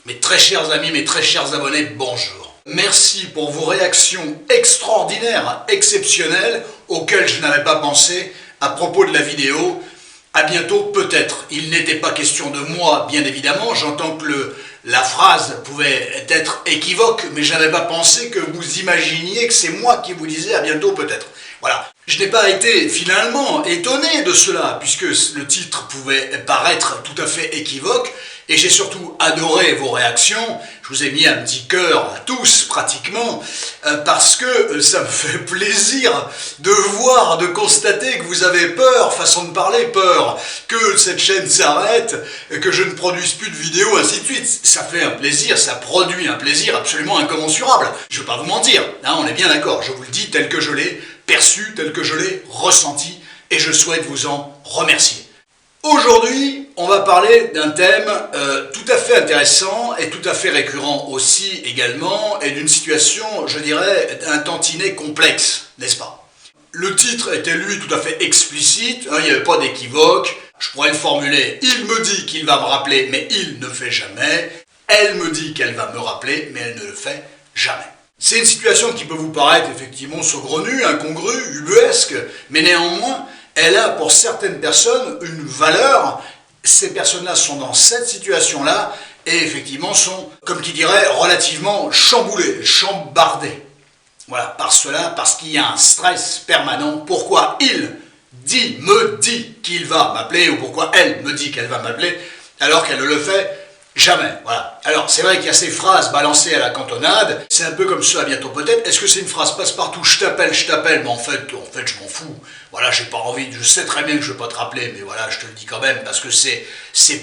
Mes très chers amis, mes très chers abonnés, bonjour. Merci pour vos réactions extraordinaires, exceptionnelles, auxquelles je n'avais pas pensé à propos de la vidéo. À bientôt, peut-être. Il n'était pas question de moi, bien évidemment. J'entends que la phrase pouvait être équivoque, mais je n'avais pas pensé que vous imaginiez que c'est moi qui vous disais à bientôt, peut-être. Voilà. Je n'ai pas été finalement étonné de cela, puisque le titre pouvait paraître tout à fait équivoque, et j'ai surtout adoré vos réactions. Je vous ai mis un petit cœur à tous, pratiquement, parce que ça me fait plaisir de voir, de constater que vous avez peur, façon de parler, peur, que cette chaîne s'arrête, que je ne produise plus de vidéos, ainsi de suite. Ça fait un plaisir, ça produit un plaisir absolument incommensurable. Je ne vais pas vous mentir, hein, on est bien d'accord, je vous le dis tel que je l'ai perçu, tel que je l'ai ressenti, et je souhaite vous en remercier. Aujourd'hui, on va parler d'un thème tout à fait intéressant et tout à fait récurrent aussi également, et d'une situation, je dirais, un tantinet complexe, n'est-ce pas? Le titre était lui tout à fait explicite, hein, il n'y avait pas d'équivoque. Je pourrais le formuler: il me dit qu'il va me rappeler, mais il ne fait jamais. Elle me dit qu'elle va me rappeler, mais elle ne le fait jamais. C'est une situation qui peut vous paraître effectivement saugrenue, incongrue, ubuesque, mais néanmoins, elle a pour certaines personnes une valeur. Ces personnes-là sont dans cette situation-là et effectivement sont, comme qui dirait, relativement chamboulées, chambardées. Voilà, parce qu'il y a un stress permanent. Pourquoi il me dit qu'il va m'appeler, ou pourquoi elle me dit qu'elle va m'appeler, alors qu'elle ne le fait jamais. Voilà. Alors, c'est vrai qu'il y a ces phrases balancées à la cantonade, c'est un peu comme ça, à bientôt peut-être. Est-ce que c'est une phrase passe-partout, je t'appelle, mais en fait, je m'en fous. Voilà, j'ai pas envie, je sais très bien que je vais pas te rappeler, mais voilà, je te le dis quand même, parce que c'est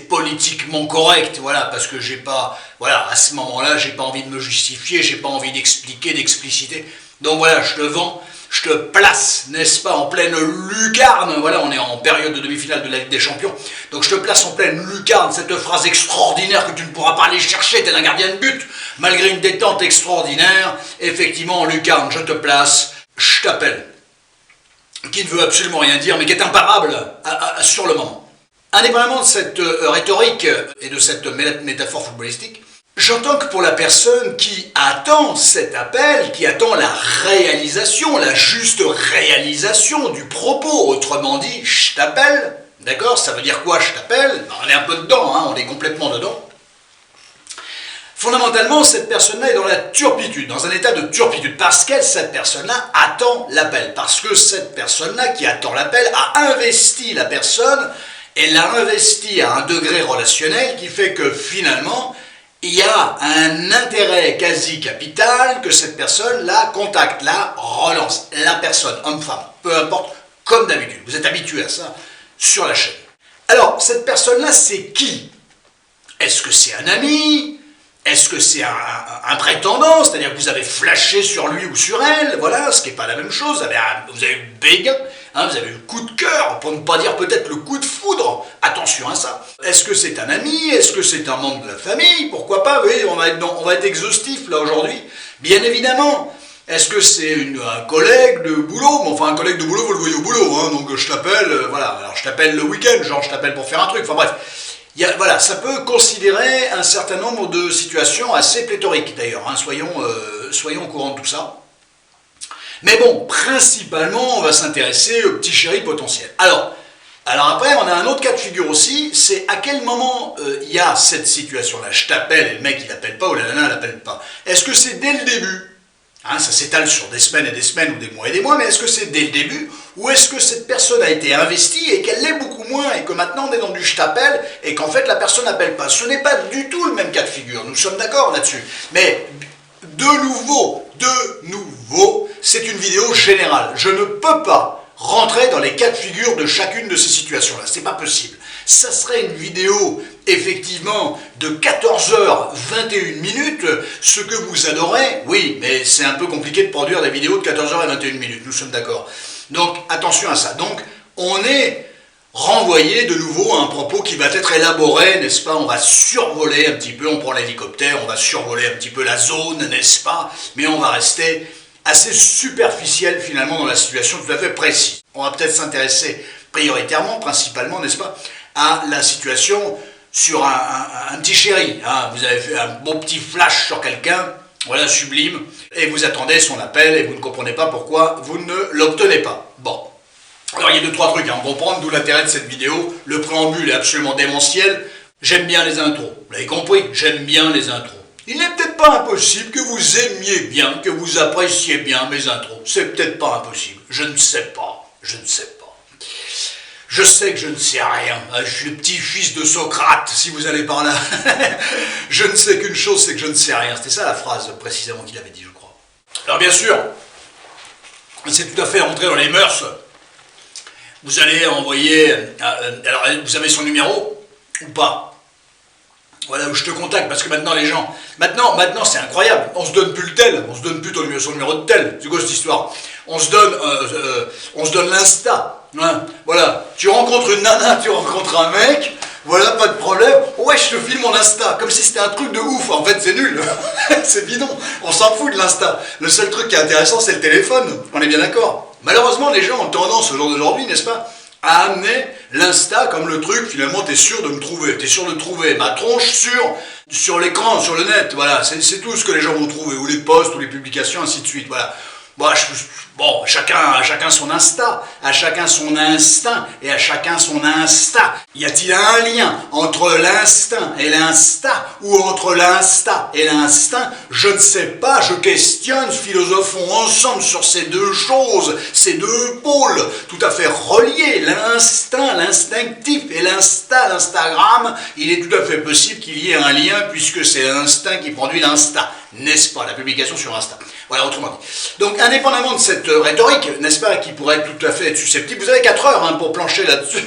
politiquement correct, voilà, parce que j'ai pas, voilà, à ce moment-là, j'ai pas envie de me justifier, j'ai pas envie d'expliquer, d'expliciter. Donc voilà, je te vends, je te place, n'est-ce pas, en pleine lucarne. Voilà, on est en période de demi-finale de la Ligue des Champions. Donc je te place en pleine lucarne, cette phrase extraordinaire que tu ne pourras pas aller chercher, tel un gardien de but, malgré une détente extraordinaire. Effectivement, en lucarne, je te place, je t'appelle. Qui ne veut absolument rien dire, mais qui est imparable sur le moment. Indépendamment de cette rhétorique et de cette métaphore footballistique, j'entends que pour la personne qui attend cet appel, qui attend la réalisation, la juste réalisation du propos, autrement dit, je t'appelle, d'accord? Ça veut dire quoi, je t'appelle? On est un peu dedans, hein, on est complètement dedans. Fondamentalement, cette personne-là est dans la turpitude, dans un état de turpitude, parce que cette personne-là attend l'appel, parce que cette personne-là qui attend l'appel a investi la personne, et l'a investi à un degré relationnel qui fait que finalement, il y a un intérêt quasi capital que cette personne la contacte, la relance, la personne, homme-femme, peu importe, comme d'habitude. Vous êtes habitué à ça sur la chaîne. Alors, cette personne-là, c'est qui? Est-ce que c'est un ami? Est-ce que c'est un prétendant? C'est-à-dire que vous avez flashé sur lui ou sur elle, voilà, ce qui n'est pas la même chose. Vous avez eu béguin, hein, vous avez eu le coup de cœur, pour ne pas dire peut-être le coup de foudre. Attention à ça. Est-ce que c'est un ami? Est-ce que c'est un membre de la famille? Pourquoi pas? Oui, on va être exhaustif là aujourd'hui. Bien évidemment. Est-ce que c'est un collègue de boulot? Enfin, un collègue de boulot, vous le voyez au boulot, hein, donc je t'appelle, voilà. Alors je t'appelle le week-end, genre je t'appelle pour faire un truc, enfin bref. Voilà, ça peut considérer un certain nombre de situations assez pléthoriques d'ailleurs, hein, soyons au courant de tout ça. Mais bon, principalement, on va s'intéresser aux petits chéris potentiels. Alors après, on a un autre cas de figure aussi, c'est à quel moment il y a cette situation-là. Je t'appelle et le mec il n'appelle pas ou la nana elle n'appelle pas. Est-ce que c'est dès le début? Hein, ça s'étale sur des semaines ou des mois, mais est-ce que c'est dès le début? Ou est-ce que cette personne a été investie et qu'elle l'est beaucoup moins et que maintenant on est dans du je t'appelle et qu'en fait la personne n'appelle pas? Ce n'est pas du tout le même cas de figure, nous sommes d'accord là-dessus. Mais de nouveau, c'est une vidéo générale. Je ne peux pas rentrer dans les cas de figure de chacune de ces situations-là, c'est pas possible. Ça serait une vidéo, effectivement, de 14h21, ce que vous adorez, oui, mais c'est un peu compliqué de produire des vidéos de 14h21, nous sommes d'accord. Donc, attention à ça. Donc, on est renvoyé de nouveau à un propos qui va être élaboré, n'est-ce pas? On va survoler un petit peu, on prend l'hélicoptère, on va survoler un petit peu la zone, n'est-ce pas? Mais on va rester assez superficiel, finalement, dans la situation tout à fait précise. On va peut-être s'intéresser prioritairement, principalement, n'est-ce pas, à la situation sur un petit chéri, hein. Vous avez fait un beau petit flash sur quelqu'un, voilà, sublime, et vous attendez son appel et vous ne comprenez pas pourquoi vous ne l'obtenez pas. Bon. Alors il y a 2-3 trucs à en comprendre, d'où l'intérêt de cette vidéo. Le préambule est absolument démentiel. J'aime bien les intros. Vous l'avez compris, j'aime bien les intros. Il n'est peut-être pas impossible que vous aimiez bien, que vous appréciez bien mes intros. C'est peut-être pas impossible. Je ne sais pas. Je ne sais pas. Je sais que je ne sais rien. Je suis le petit-fils de Socrate, si vous allez par là. Je ne sais qu'une chose, c'est que je ne sais rien. C'était ça la phrase précisément qu'il avait dit, je crois. Alors bien sûr, c'est tout à fait rentré dans les mœurs. Vous allez envoyer... alors, vous avez son numéro ou pas? Voilà où je te contacte, parce que maintenant les gens... Maintenant c'est incroyable. On se donne plus le tel, on se donne plus son numéro de tel. C'est quoi cette histoire? On se donne l'Insta. Hein, voilà. Tu rencontres une nana, tu rencontres un mec, voilà, pas de problème. Ouais, je te file mon Insta. Comme si c'était un truc de ouf. En fait, c'est nul. C'est bidon. On s'en fout de l'Insta. Le seul truc qui est intéressant, c'est le téléphone. On est bien d'accord. Malheureusement, les gens ont tendance, au jour d'aujourd'hui, n'est-ce pas, à amener l'Insta comme le truc, finalement, t'es sûr de me trouver. T'es sûr de trouver ma tronche sur l'écran, sur le net. Voilà, c'est tout ce que les gens vont trouver. Ou les posts, ou les publications, ainsi de suite. Voilà. Bon, chacun son Insta, à chacun son instinct, et à chacun son Insta. Y a-t-il un lien entre l'instinct et l'Insta, ou entre l'Insta et l'instinct? Je ne sais pas, je questionne, philosophons ensemble sur ces deux choses, ces deux pôles, tout à fait reliés, l'instinct, l'instinctif, et l'Insta, l'Instagram. Il est tout à fait possible qu'il y ait un lien, puisque c'est l'instinct qui produit l'Insta, n'est-ce pas, la publication sur Insta. Voilà, autrement dit. Donc, indépendamment de cette rhétorique, n'est-ce pas, qui pourrait tout à fait être susceptible, vous avez 4 heures hein, pour plancher là-dessus.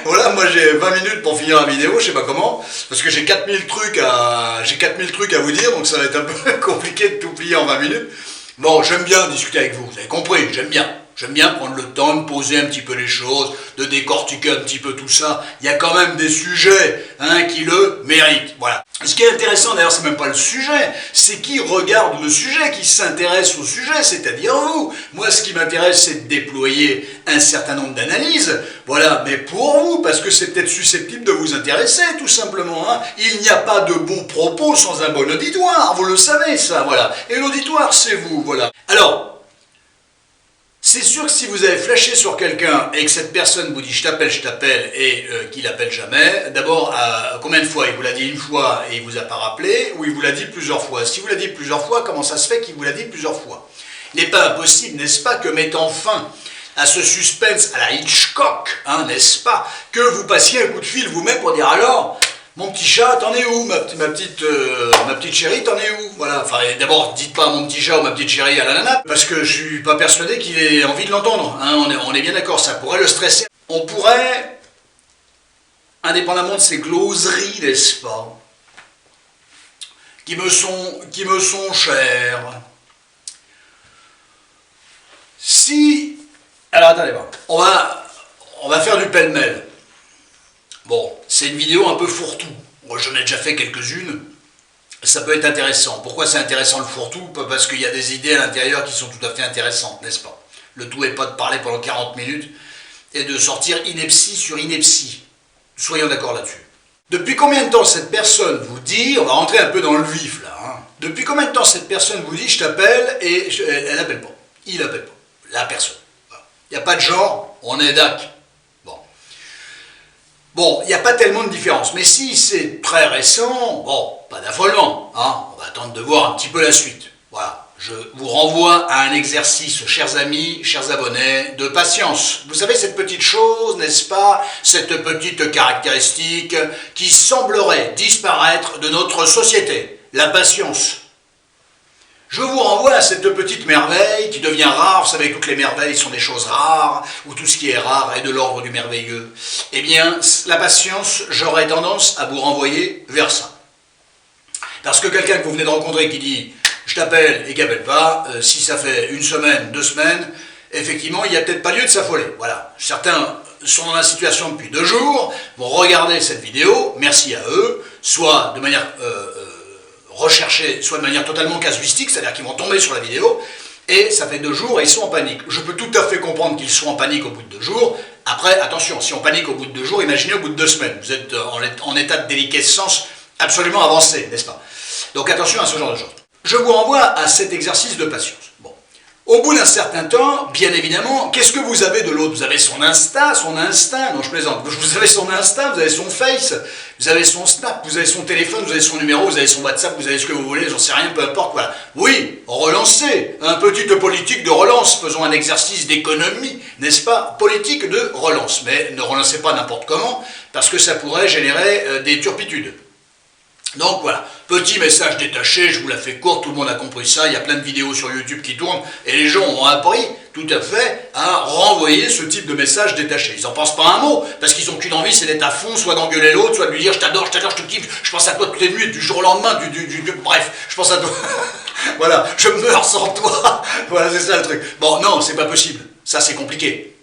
Voilà, moi j'ai 20 minutes pour finir la vidéo, je sais pas comment, parce que j'ai 4000 trucs à vous dire, donc ça va être un peu compliqué de tout plier en 20 minutes. Bon, j'aime bien discuter avec vous avez compris, j'aime bien. J'aime bien prendre le temps de poser un petit peu les choses, de décortiquer un petit peu tout ça. Il y a quand même des sujets hein, qui le méritent. Voilà. Ce qui est intéressant, d'ailleurs, c'est même pas le sujet, c'est qui regarde le sujet, qui s'intéresse au sujet, c'est-à-dire vous. Moi, ce qui m'intéresse, c'est de déployer un certain nombre d'analyses. Voilà, mais pour vous, parce que c'est peut-être susceptible de vous intéresser, tout simplement. Hein. Il n'y a pas de bons propos sans un bon auditoire, vous le savez, ça, voilà. Et l'auditoire, c'est vous, voilà. Alors, c'est sûr que si vous avez flashé sur quelqu'un et que cette personne vous dit je t'appelle et qu'il n'appelle jamais, d'abord combien de fois? Il vous l'a dit une fois et il vous a pas rappelé, ou il vous l'a dit plusieurs fois? Si vous l'a dit plusieurs fois, comment ça se fait qu'il vous l'a dit plusieurs fois? Il n'est pas impossible, n'est-ce pas, que mettant fin à ce suspense à la Hitchcock, hein, n'est-ce pas, que vous passiez un coup de fil vous-même pour dire alors mon petit chat, t'en es où? Ma petite chérie, t'en es où? Voilà, enfin, d'abord, dites pas mon petit chat ou ma petite chérie à la nana, parce que je suis pas persuadé qu'il ait envie de l'entendre. Hein, on est bien d'accord, ça pourrait le stresser. On pourrait, indépendamment de ces gloseries, n'est-ce pas, qui me sont chères, si... Alors, attendez, on va faire du pêle-mêle. Bon, c'est une vidéo un peu fourre-tout. Moi, j'en ai déjà fait quelques-unes. Ça peut être intéressant. Pourquoi c'est intéressant le fourre-tout? Parce qu'il y a des idées à l'intérieur qui sont tout à fait intéressantes, n'est-ce pas? Le tout n'est pas de parler pendant 40 minutes et de sortir ineptie sur ineptie. Soyons d'accord là-dessus. Depuis combien de temps cette personne vous dit, on va rentrer un peu dans le vif là, hein, depuis combien de temps cette personne vous dit je t'appelle et elle n'appelle pas? Il n'appelle pas. La personne. Il n'y a pas de genre, on est d'accord. Bon, il n'y a pas tellement de différence, mais si c'est très récent, bon, pas d'affolement, hein, on va attendre de voir un petit peu la suite. Voilà, je vous renvoie à un exercice, chers amis, chers abonnés, de patience. Vous savez cette petite chose, n'est-ce pas, cette petite caractéristique qui semblerait disparaître de notre société, la patience. Je vous renvoie à cette petite merveille qui devient rare. Vous savez que toutes les merveilles sont des choses rares, ou tout ce qui est rare est de l'ordre du merveilleux. Eh bien, la patience, j'aurais tendance à vous renvoyer vers ça. Parce que quelqu'un que vous venez de rencontrer qui dit « je t'appelle » et qui n'appelle pas, si ça fait 1 semaine, 2 semaines, effectivement, il n'y a peut-être pas lieu de s'affoler. Voilà. Certains sont dans la situation depuis 2 jours, vont regarder cette vidéo, merci à eux, soit de manière... rechercher, soit de manière totalement casuistique, c'est-à-dire qu'ils vont tomber sur la vidéo, et ça fait 2 jours et ils sont en panique. Je peux tout à fait comprendre qu'ils soient en panique au bout de 2 jours, Après, attention, si on panique au bout de 2 jours, imaginez au bout de 2 semaines. Vous êtes en état de déliquescence absolument avancé, n'est-ce pas? Donc attention à ce genre de choses. Je vous renvoie à cet exercice de patience. Bon. Au bout d'un certain temps, bien évidemment, qu'est-ce que vous avez de l'autre? Vous avez son instinct, non je plaisante, vous avez son instinct, vous avez son face, vous avez son snap, vous avez son téléphone, vous avez son numéro, vous avez son WhatsApp, vous avez ce que vous voulez, j'en sais rien, peu importe, voilà. Oui, relancez, un petite politique de relance, faisons un exercice d'économie, n'est-ce pas? Politique de relance, mais ne relancez pas n'importe comment, parce que ça pourrait générer des turpitudes. Donc voilà, petit message détaché, je vous la fais courte, tout le monde a compris ça, il y a plein de vidéos sur YouTube qui tournent, et les gens ont appris tout à fait à renvoyer ce type de message détaché. Ils n'en pensent pas un mot, parce qu'ils n'ont qu'une envie, c'est d'être à fond, soit d'engueuler l'autre, soit de lui dire je t'adore, je te kiffe, je pense à toi toutes les nuits, du jour au lendemain, bref, je pense à toi, voilà, je meurs sans toi, voilà, c'est ça le truc. Bon, non, c'est pas possible, ça c'est compliqué,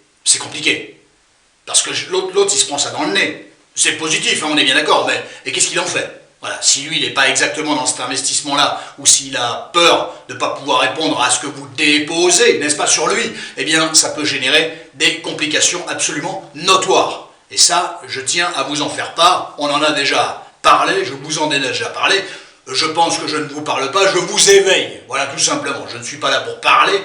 parce que l'autre il se prend ça dans le nez, c'est positif, hein, on est bien d'accord, mais et qu'est-ce qu'il en fait? Voilà, si lui, il n'est pas exactement dans cet investissement-là, ou s'il a peur de ne pas pouvoir répondre à ce que vous déposez, n'est-ce pas, sur lui, eh bien, ça peut générer des complications absolument notoires. Et ça, je tiens à vous en faire part. On en a déjà parlé, je vous en ai déjà parlé. Je pense que je ne vous parle pas, je vous éveille. Voilà, tout simplement. Je ne suis pas là pour parler,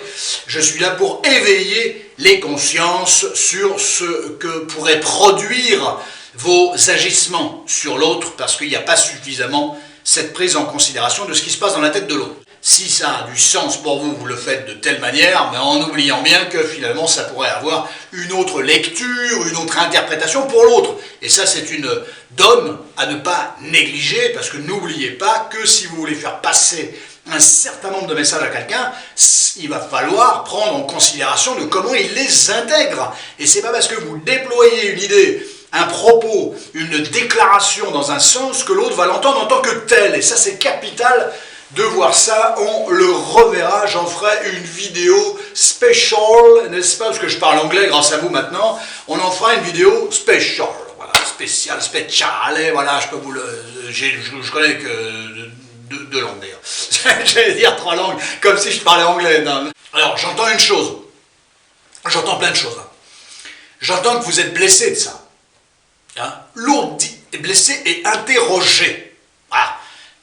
je suis là pour éveiller les consciences sur ce que pourrait produire vos agissements sur l'autre, parce qu'il n'y a pas suffisamment cette prise en considération de ce qui se passe dans la tête de l'autre. Si ça a du sens pour vous, vous le faites de telle manière, mais en oubliant bien que finalement ça pourrait avoir une autre lecture, une autre interprétation pour l'autre. Et ça, c'est une donne à ne pas négliger, parce que n'oubliez pas que si vous voulez faire passer un certain nombre de messages à quelqu'un, il va falloir prendre en considération de comment il les intègre. Et c'est pas parce que vous déployez une idée, un propos, une déclaration dans un sens que l'autre va l'entendre en tant que tel. Et ça, c'est capital de voir ça. On le reverra, j'en ferai une vidéo special, n'est-ce pas? Parce que je parle anglais grâce à vous maintenant. On en fera une vidéo special. Voilà, spécial, speciale, voilà, je peux vous le... Je connais que deux langues d'ailleurs. J'allais dire 3 langues, comme si je parlais anglais. Non. Alors, j'entends une chose. J'entends plein de choses. Hein. J'entends que vous êtes blessé de ça. Hein? L'autre est blessé et interrogé. Voilà.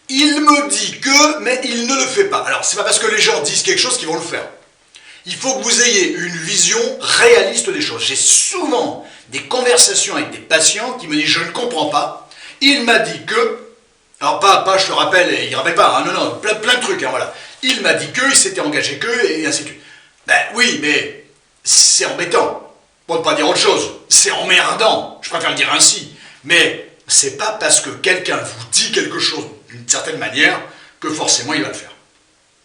Il me dit que, mais il ne le fait pas. Alors, c'est pas parce que les gens disent quelque chose qu'ils vont le faire. Il faut que vous ayez une vision réaliste des choses. J'ai souvent des conversations avec des patients qui me disent « je ne comprends pas, il m'a dit que… » Alors, pas je le rappelle, et il ne rappelle pas, hein, non, plein de trucs, hein, voilà. Il m'a dit que, il s'était engagé que, et ainsi de suite. Ben oui, mais c'est embêtant. Pour ne pas dire autre chose, c'est emmerdant, je préfère le dire ainsi. Mais c'est pas parce que quelqu'un vous dit quelque chose d'une certaine manière que forcément il va le faire.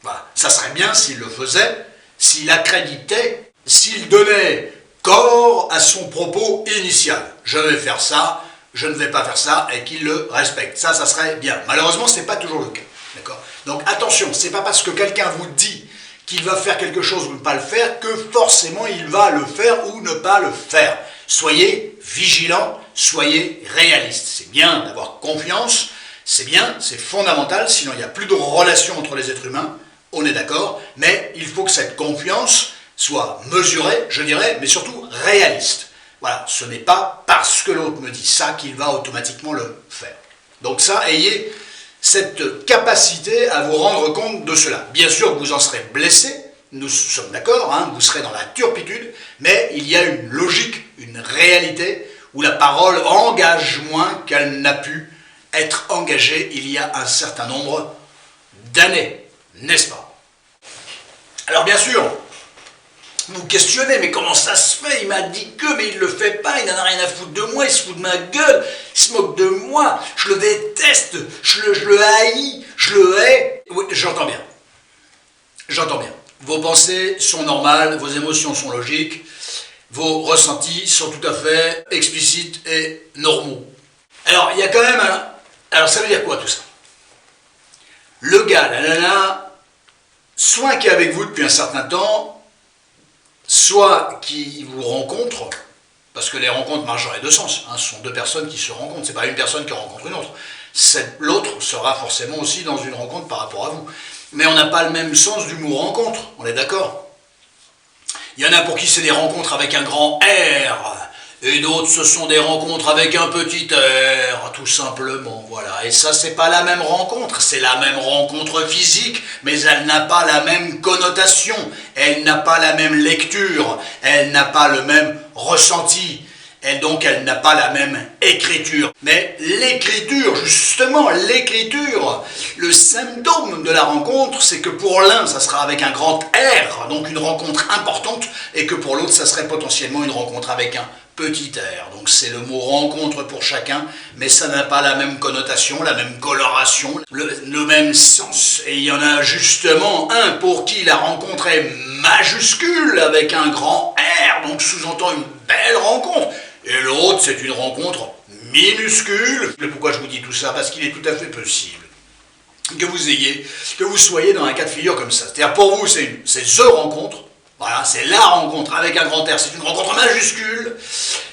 Voilà. Ça serait bien s'il le faisait, s'il accréditait, s'il donnait corps à son propos initial. Je vais faire ça, je ne vais pas faire ça, et qu'il le respecte. Ça serait bien. Malheureusement, ce n'est pas toujours le cas. D'accord ? Donc attention, c'est pas parce que quelqu'un vous dit qu'il va faire quelque chose ou ne pas le faire, que forcément il va le faire ou ne pas le faire. Soyez vigilants, soyez réalistes. C'est bien d'avoir confiance, c'est bien, c'est fondamental, sinon il n'y a plus de relation entre les êtres humains, on est d'accord, mais il faut que cette confiance soit mesurée, je dirais, mais surtout réaliste. Voilà, ce n'est pas parce que l'autre me dit ça qu'il va automatiquement le faire. Donc ça, ayez cette capacité à vous rendre compte de cela. Bien sûr, vous en serez blessé, nous sommes d'accord, hein, vous serez dans la turpitude, mais il y a une logique, une réalité, où la parole engage moins qu'elle n'a pu être engagée il y a un certain nombre d'années, n'est-ce pas? Alors bien sûr, vous questionnez, mais comment ça se fait? Il m'a dit que, mais il ne le fait pas, il n'en a rien à foutre de moi, il se fout de ma gueule, il se moque de moi, je le déteste, je le haïs, je le hais. Oui, j'entends bien. J'entends bien. Vos pensées sont normales, vos émotions sont logiques, vos ressentis sont tout à fait explicites et normaux. Alors, il y a quand même un... Alors, ça veut dire quoi tout ça? Le gars, la nana, soit qui est avec vous depuis un certain temps, soit qui vous rencontre, parce que les rencontres marchent dans les deux sens, hein, ce sont deux personnes qui se rencontrent, c'est pas une personne qui rencontre une autre. L'autre sera forcément aussi dans une rencontre par rapport à vous. Mais on n'a pas le même sens du mot rencontre, on est d'accord? Il y en a pour qui c'est des rencontres avec un grand R, Et d'autres, ce sont des rencontres avec un petit air, tout simplement, voilà. Et ça, c'est pas la même rencontre, c'est la même rencontre physique, mais elle n'a pas la même connotation, elle n'a pas la même lecture, elle n'a pas le même ressenti, et donc elle n'a pas la même écriture. Mais l'écriture, justement, l'écriture, le symptôme de la rencontre, c'est que pour l'un, ça sera avec un grand R, donc une rencontre importante, et que pour l'autre, ça serait potentiellement une rencontre avec un petit R. Donc c'est le mot rencontre pour chacun, mais ça n'a pas la même connotation, la même coloration, le même sens. Et il y en a justement un pour qui la rencontre est majuscule, avec un grand R, donc sous-entend une belle rencontre. Et l'autre, c'est une rencontre minuscule. Et pourquoi je vous dis tout ça? Parce qu'il est tout à fait possible que vous soyez dans un cas de figure comme ça. C'est-à-dire pour vous, c'est THE rencontre, voilà, c'est la rencontre avec un grand R, c'est une rencontre majuscule,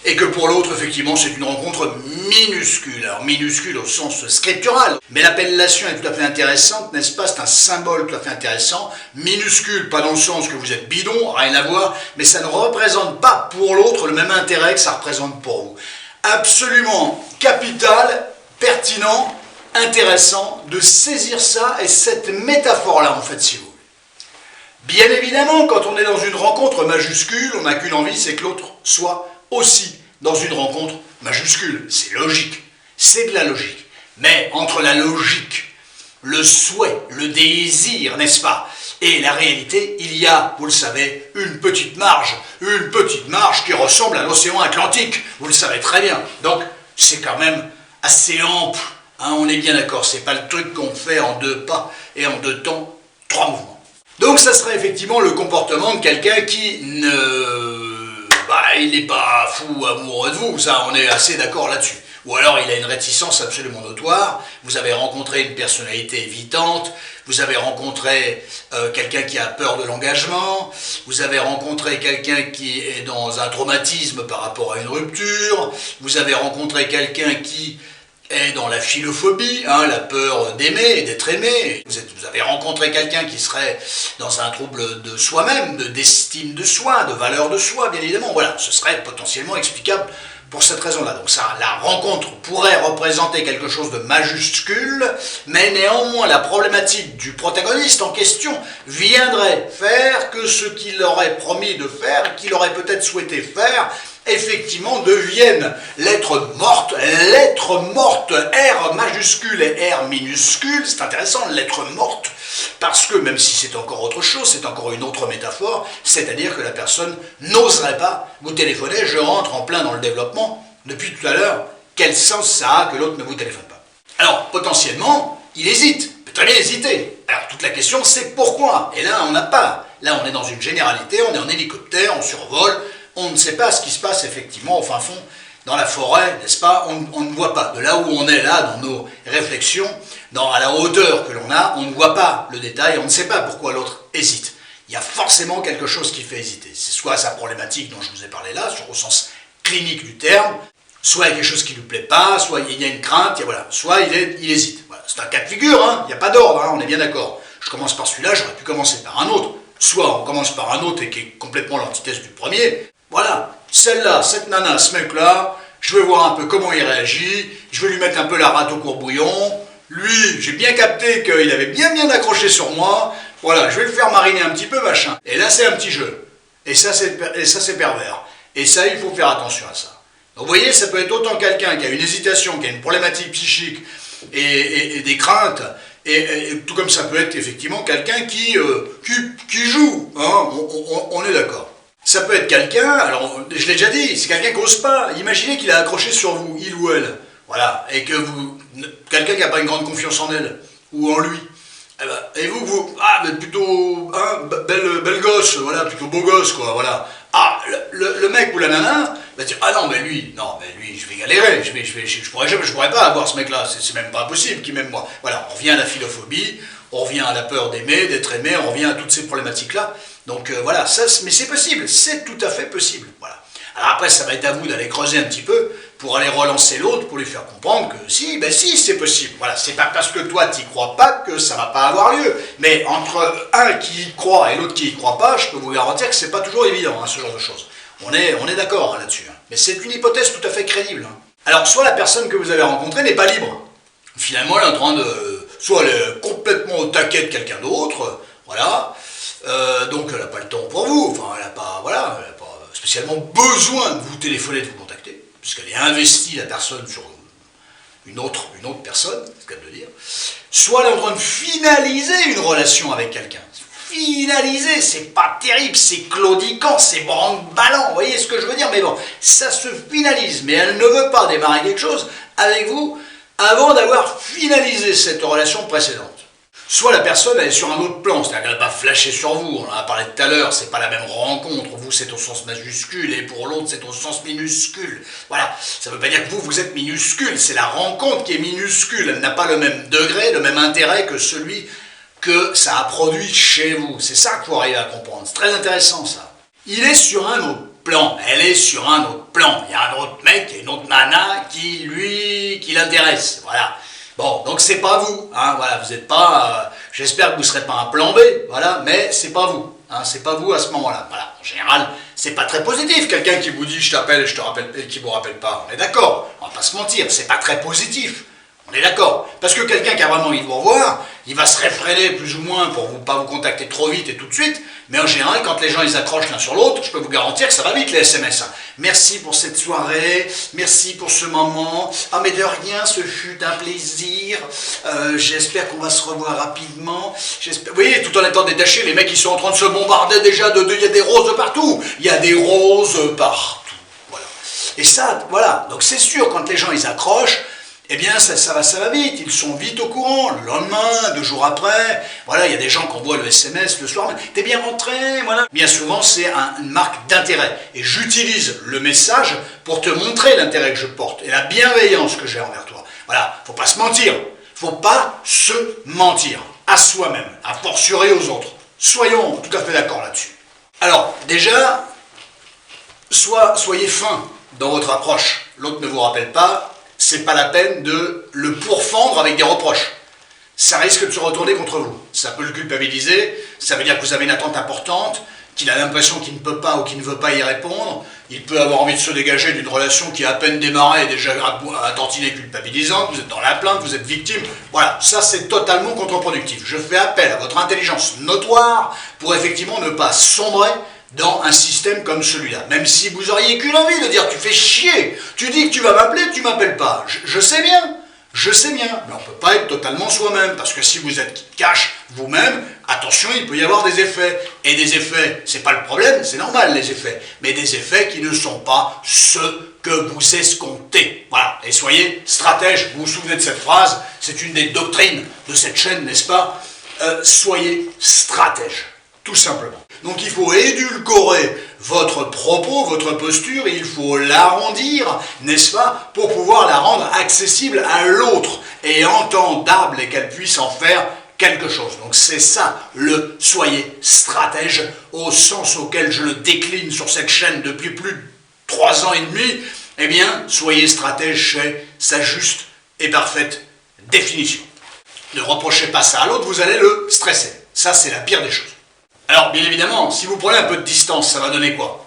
et que pour l'autre, effectivement, c'est une rencontre minuscule. Alors minuscule au sens scriptural, mais l'appellation est tout à fait intéressante, n'est-ce pas? C'est un symbole tout à fait intéressant. Minuscule, pas dans le sens que vous êtes bidon, rien à voir, mais ça ne représente pas pour l'autre le même intérêt que ça représente pour vous. Absolument capital, pertinent, intéressant de saisir ça et cette métaphore-là, en fait, si vous voulez. Bien évidemment, quand on est dans une rencontre majuscule, on n'a qu'une envie, c'est que l'autre soit aussi dans une rencontre majuscule. C'est logique, c'est de la logique. Mais entre la logique, le souhait, le désir, n'est-ce pas, et la réalité, il y a, vous le savez, une petite marge qui ressemble à l'océan Atlantique, vous le savez très bien. Donc, c'est quand même assez ample, hein, on est bien d'accord, c'est pas le truc qu'on fait en 2 pas et en 2 temps, 3 mouvements. Donc ça serait effectivement le comportement de quelqu'un qui il n'est pas fou amoureux de vous, ça on est assez d'accord là-dessus. Ou alors il a une réticence absolument notoire, vous avez rencontré une personnalité évitante, vous avez rencontré quelqu'un qui a peur de l'engagement, vous avez rencontré quelqu'un qui est dans un traumatisme par rapport à une rupture, vous avez rencontré quelqu'un qui est dans la philophobie, hein, la peur d'aimer et d'être aimé. Vous avez rencontré quelqu'un qui serait dans un trouble de soi-même, d'estime de soi, de valeur de soi, bien évidemment. Voilà, ce serait potentiellement explicable pour cette raison-là. Donc ça, la rencontre pourrait représenter quelque chose de majuscule, mais néanmoins la problématique du protagoniste en question viendrait faire que ce qu'il aurait promis de faire, qu'il aurait peut-être souhaité faire, effectivement deviennent lettres mortes, R majuscule et R minuscule, c'est intéressant, lettres mortes, parce que même si c'est encore autre chose, c'est encore une autre métaphore, c'est-à-dire que la personne n'oserait pas vous téléphoner, je rentre en plein dans le développement, depuis tout à l'heure, quel sens ça a que l'autre ne vous téléphone pas? Alors, potentiellement, il hésite, peut très bien hésiter. Alors, toute la question, c'est pourquoi? Et là, on n'a pas. Là, on est dans une généralité, on est en hélicoptère, on survole, on ne sait pas ce qui se passe effectivement au fin fond, dans la forêt, n'est-ce pas? On ne voit pas. De là où on est là, dans nos réflexions, à la hauteur que l'on a, on ne voit pas le détail, on ne sait pas pourquoi l'autre hésite. Il y a forcément quelque chose qui fait hésiter. C'est soit sa problématique dont je vous ai parlé là, au sens clinique du terme, soit il y a quelque chose qui ne lui plaît pas, soit il y a une crainte, voilà. Soit il hésite. Voilà. C'est un cas de figure, hein. Il n'y a pas d'ordre, hein. On est bien d'accord. Je commence par celui-là, j'aurais pu commencer par un autre. Soit on commence par un autre et qui est complètement l'antithèse du premier. Voilà, celle-là, cette nana, ce mec-là, je vais voir un peu comment il réagit, je vais lui mettre un peu la rate au courbouillon. Lui, j'ai bien capté qu'il avait bien accroché sur moi. Voilà, je vais le faire mariner un petit peu, machin. Et là, c'est un petit jeu. Et ça, c'est pervers. Et ça, il faut faire attention à ça. Donc, vous voyez, ça peut être autant quelqu'un qui a une hésitation, qui a une problématique psychique et des craintes, et tout comme ça peut être effectivement quelqu'un qui joue. Hein, on est d'accord. Ça peut être quelqu'un, alors je l'ai déjà dit, c'est quelqu'un qui n'ose pas. Imaginez qu'il a accroché sur vous, il ou elle. Voilà, et que quelqu'un qui n'a pas une grande confiance en elle, ou en lui. Et vous, plutôt, hein, belle gosse, voilà, plutôt beau gosse, quoi, voilà. Ah, le mec ou la nana va dire, ah non, mais lui, je vais galérer, je pourrais pas avoir ce mec-là, c'est même pas possible qu'il m'aime moi. Voilà, on revient à la philophobie, on revient à la peur d'aimer, d'être aimé, on revient à toutes ces problématiques-là. Donc voilà, mais c'est possible, c'est tout à fait possible, voilà. Alors après, ça va être à vous d'aller creuser un petit peu pour aller relancer l'autre, pour lui faire comprendre que si, c'est possible. Voilà, c'est pas parce que toi t'y crois pas que ça va pas avoir lieu. Mais entre un qui y croit et l'autre qui y croit pas, je peux vous garantir que c'est pas toujours évident, hein, ce genre de choses. On est d'accord, hein, là-dessus. Hein. mais c'est une hypothèse tout à fait crédible. Alors, soit la personne que vous avez rencontrée n'est pas libre. Finalement, elle est en train de... Soit elle est complètement au taquet de quelqu'un d'autre, voilà, donc elle n'a pas le temps pour vous, enfin, elle n'a pas, voilà, elle n'a pas spécialement besoin de vous téléphoner, de vous contacter, puisqu'elle est investie, la personne, sur une autre personne, c'est le cas de le dire. Soit elle est en train de finaliser une relation avec quelqu'un. Finaliser, c'est pas terrible, c'est claudiquant, c'est branle-ballant, vous voyez ce que je veux dire? Mais bon, ça se finalise, mais elle ne veut pas démarrer quelque chose avec vous avant d'avoir finalisé cette relation précédente. Soit la personne elle est sur un autre plan, c'est-à-dire qu'elle n'a pas flashé sur vous, on en a parlé tout à l'heure, c'est pas la même rencontre, vous c'est au sens majuscule et pour l'autre c'est au sens minuscule. Voilà, ça ne veut pas dire que vous êtes minuscule, c'est la rencontre qui est minuscule, elle n'a pas le même degré, le même intérêt que celui que ça a produit chez vous. C'est ça qu'il faut arriver à comprendre, c'est très intéressant ça. Il est sur un autre plan, elle est sur un autre plan, il y a un autre mec, il y a une autre nana qui l'intéresse, voilà. Bon, donc c'est pas vous, hein, voilà, vous n'êtes pas, j'espère que vous ne serez pas un plan B, voilà, mais c'est pas vous, hein, c'est pas vous à ce moment-là, voilà. En général, c'est pas très positif, quelqu'un qui vous dit je t'appelle et je te rappelle, et qui vous rappelle pas, on est d'accord, on va pas se mentir, c'est pas très positif. On est d'accord. Parce que quelqu'un qui a vraiment envie de vous revoir, il va se réfréner plus ou moins pour ne pas vous contacter trop vite et tout de suite. Mais en général, quand les gens ils accrochent l'un sur l'autre, je peux vous garantir que ça va vite les SMS. Merci pour cette soirée, merci pour ce moment. Ah mais de rien, ce fut un plaisir. J'espère qu'on va se revoir rapidement. Vous voyez, tout en étant détachés, les mecs ils sont en train de se bombarder déjà il y a des roses partout. Il y a des roses partout. Voilà. Et ça, voilà. Donc c'est sûr, quand les gens ils accrochent, eh bien, ça va vite, ils sont vite au courant, le lendemain, 2 jours après, voilà, il y a des gens qui envoient le SMS le soir, t'es bien rentré, voilà. Bien souvent, c'est une marque d'intérêt, et j'utilise le message pour te montrer l'intérêt que je porte, et la bienveillance que j'ai envers toi. Voilà, faut pas se mentir, faut pas se mentir, à soi-même, à fortiori aux autres. Soyons tout à fait d'accord là-dessus. Alors, déjà, soyez fin dans votre approche, l'autre ne vous rappelle pas, c'est pas la peine de le pourfendre avec des reproches. Ça risque de se retourner contre vous. Ça peut le culpabiliser, ça veut dire que vous avez une attente importante, qu'il a l'impression qu'il ne peut pas ou qu'il ne veut pas y répondre, il peut avoir envie de se dégager d'une relation qui a à peine démarré et déjà à tantiner culpabilisante, vous êtes dans la plainte, vous êtes victime. Voilà, ça c'est totalement contre-productif. Je fais appel à votre intelligence notoire pour effectivement ne pas sombrer dans un système comme celui-là. Même si vous auriez qu'une envie de dire « tu fais chier, tu dis que tu vas m'appeler, tu m'appelles pas ». Je sais bien, mais on ne peut pas être totalement soi-même, parce que si vous êtes cash vous-même, attention, il peut y avoir des effets. Et des effets, c'est pas le problème, c'est normal les effets, mais des effets qui ne sont pas ceux que vous escomptez. Voilà, et soyez stratège, vous vous souvenez de cette phrase, c'est une des doctrines de cette chaîne, n'est-ce pas? Soyez stratège, tout simplement. Donc il faut édulcorer votre propos, votre posture, il faut l'arrondir, n'est-ce pas, pour pouvoir la rendre accessible à l'autre et entendable et qu'elle puisse en faire quelque chose. Donc c'est ça, le soyez stratège, au sens auquel je le décline sur cette chaîne depuis plus de 3 ans et demi, eh bien, soyez stratège, c'est sa juste et parfaite définition. Ne reprochez pas ça à l'autre, vous allez le stresser. Ça, c'est la pire des choses. Alors, bien évidemment, si vous prenez un peu de distance, ça va donner quoi?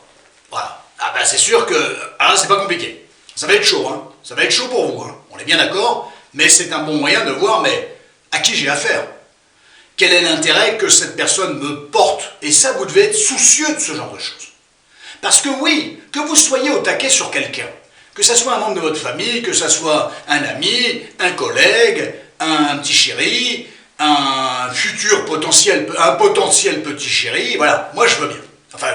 Voilà. Ah ben, c'est sûr que... Ah, c'est pas compliqué. Ça va être chaud, hein. Ça va être chaud pour vous, hein. On est bien d'accord, mais c'est un bon moyen de voir, mais à qui j'ai affaire? Quel est l'intérêt que cette personne me porte? Et ça, vous devez être soucieux de ce genre de choses. Parce que oui, que vous soyez au taquet sur quelqu'un, que ça soit un membre de votre famille, que ça soit un ami, un collègue, un petit chéri, un potentiel petit chéri, voilà, moi je veux bien. Enfin,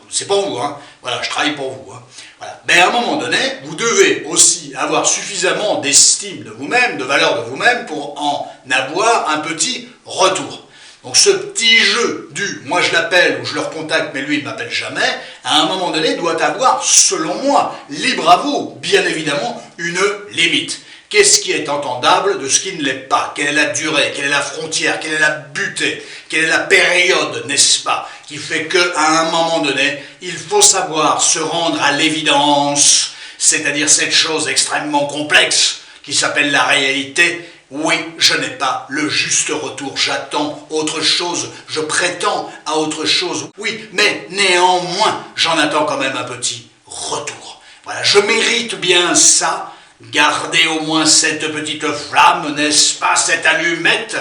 c'est pour vous, hein. Voilà, je travaille pour vous, hein. Voilà. Mais à un moment donné, vous devez aussi avoir suffisamment d'estime de vous-même, de valeur de vous-même, pour en avoir un petit retour. Donc ce petit jeu du « moi je l'appelle » ou « je le recontacte mais lui il ne m'appelle jamais », à un moment donné doit avoir, selon moi, libre à vous, bien évidemment, une limite. Qu'est-ce qui est entendable de ce qui ne l'est pas? Quelle est la durée? Quelle est la frontière? Quelle est la butée? Quelle est la période, n'est-ce pas? Qui fait qu'à un moment donné, il faut savoir se rendre à l'évidence, c'est-à-dire cette chose extrêmement complexe qui s'appelle la réalité. Oui, je n'ai pas le juste retour, j'attends autre chose, je prétends à autre chose. Oui, mais néanmoins, j'en attends quand même un petit retour. Voilà, je mérite bien ça. Gardez au moins cette petite flamme, n'est-ce pas, cette allumette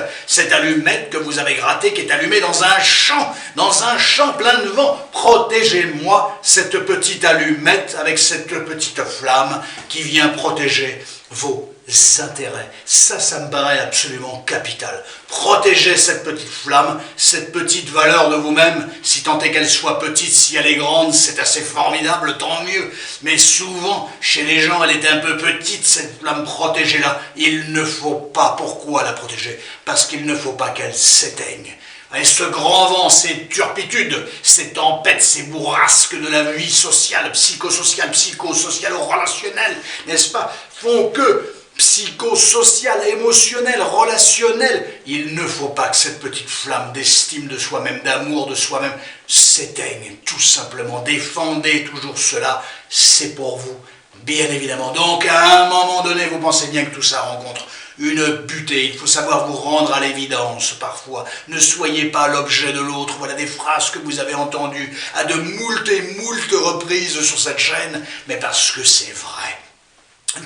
que vous avez grattée, qui est allumée dans un champ plein de vent. Protégez-moi cette petite allumette avec cette petite flamme qui vient protéger vos intérêts. Ça me paraît absolument capital. Protégez cette petite flamme, cette petite valeur de vous-même, si tant est qu'elle soit petite, si elle est grande, c'est assez formidable, tant mieux. Mais souvent, chez les gens, elle est un peu petite, cette flamme, protégez-la. Il ne faut pas, pourquoi la protéger? Parce qu'il ne faut pas qu'elle s'éteigne. Et ce grand vent, ces turpitudes, ces tempêtes, ces bourrasques de la vie sociale, psychosociale, relationnelle, n'est-ce pas, font que psychosocial, émotionnel, relationnel, il ne faut pas que cette petite flamme d'estime de soi-même, d'amour de soi-même, s'éteigne, tout simplement. Défendez toujours cela, c'est pour vous, bien évidemment. Donc, à un moment donné, vous pensez bien que tout ça rencontre une butée. Il faut savoir vous rendre à l'évidence, parfois. Ne soyez pas l'objet de l'autre. Voilà des phrases que vous avez entendues à de moult et moult reprises sur cette chaîne, mais parce que c'est vrai.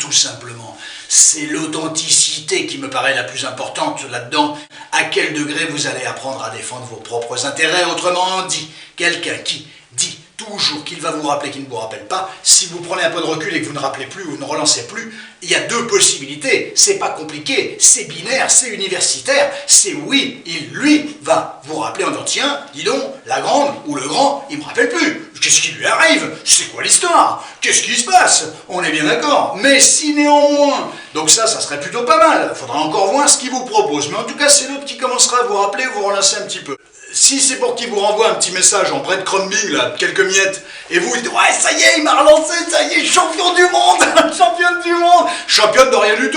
Tout simplement, c'est l'authenticité qui me paraît la plus importante là-dedans. À quel degré vous allez apprendre à défendre vos propres intérêts? Autrement dit, quelqu'un qui dit toujours qu'il va vous rappeler, qu'il ne vous rappelle pas, si vous prenez un peu de recul et que vous ne rappelez plus, vous ne relancez plus, il y a deux possibilités. C'est pas compliqué, c'est binaire, c'est universitaire, c'est oui, il, lui, va vous rappeler en disant, tiens, dis donc, la grande ou le grand, il me rappelle plus. Qu'est-ce qui lui arrive? C'est quoi l'histoire? Qu'est-ce qui se passe? On est bien d'accord. Mais si néanmoins, donc ça serait plutôt pas mal. Il faudra encore voir ce qu'il vous propose. Mais en tout cas, c'est l'autre qui commencera à vous rappeler, vous relancer un petit peu. Si c'est pour qu'il vous renvoie un petit message en breadcrumbing, là, quelques miettes, et vous dites, ouais, ça y est, il m'a relancé, ça y est, champion du monde, championne du monde, championne de rien du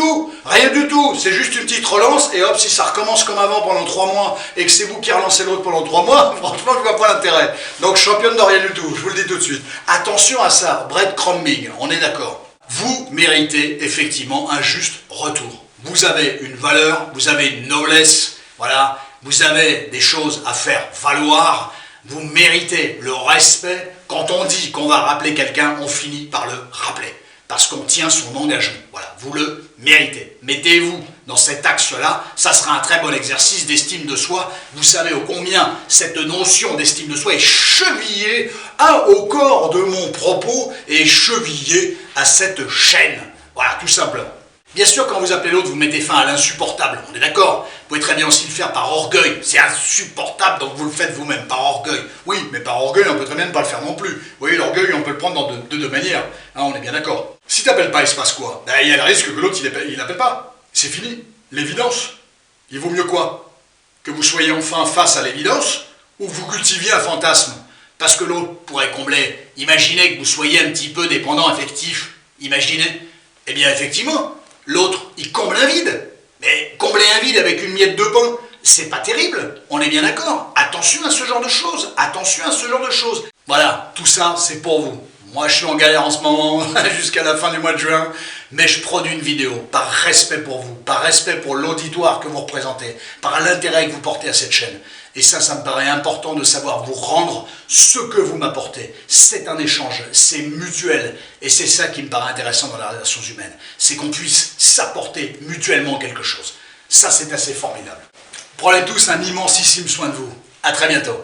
tout, c'est juste une petite relance, et hop, si ça recommence comme avant pendant 3 mois, et que c'est vous qui relancez l'autre pendant 3 mois, franchement, je vois pas l'intérêt. Donc, championne de rien du tout, je vous le dis tout de suite. Attention à ça, breadcrumbing, on est d'accord. Vous méritez effectivement un juste retour. Vous avez une valeur, vous avez une noblesse, voilà. Vous avez des choses à faire valoir, vous méritez le respect. Quand on dit qu'on va rappeler quelqu'un, on finit par le rappeler, parce qu'on tient son engagement. Voilà, vous le méritez. Mettez-vous dans cet axe-là, ça sera un très bon exercice d'estime de soi. Vous savez ô combien cette notion d'estime de soi est chevillée au corps de mon propos et chevillée à cette chaîne. Voilà, tout simplement. Bien sûr, quand vous appelez l'autre, vous mettez fin à l'insupportable, on est d'accord? Vous pouvez très bien aussi le faire par orgueil, c'est insupportable, donc vous le faites vous-même, par orgueil. Oui, mais par orgueil, on peut très bien ne pas le faire non plus. Vous voyez, l'orgueil, on peut le prendre de deux manières, hein, on est bien d'accord. Si tu n'appelles pas, il se passe quoi? Ben, il y a le risque que l'autre, il n'appelle pas. C'est fini, l'évidence. Il vaut mieux quoi? Que vous soyez enfin face à l'évidence, ou que vous cultiviez un fantasme. Parce que l'autre pourrait combler. Imaginez que vous soyez un petit peu dépendant affectif. Imaginez. Eh bien, effectivement, l'autre, il comble un vide. Mais combler un vide avec une miette de pain, c'est pas terrible. On est bien d'accord. Attention à ce genre de choses. Attention à ce genre de choses. Voilà, tout ça, c'est pour vous. Moi, je suis en galère en ce moment, jusqu'à la fin du mois de juin, mais je produis une vidéo par respect pour vous, par respect pour l'auditoire que vous représentez, par l'intérêt que vous portez à cette chaîne. Et ça me paraît important de savoir vous rendre ce que vous m'apportez. C'est un échange, c'est mutuel. Et c'est ça qui me paraît intéressant dans les relations humaines. C'est qu'on puisse s'apporter mutuellement quelque chose. Ça, c'est assez formidable. Prenez tous un immensissime soin de vous. À très bientôt.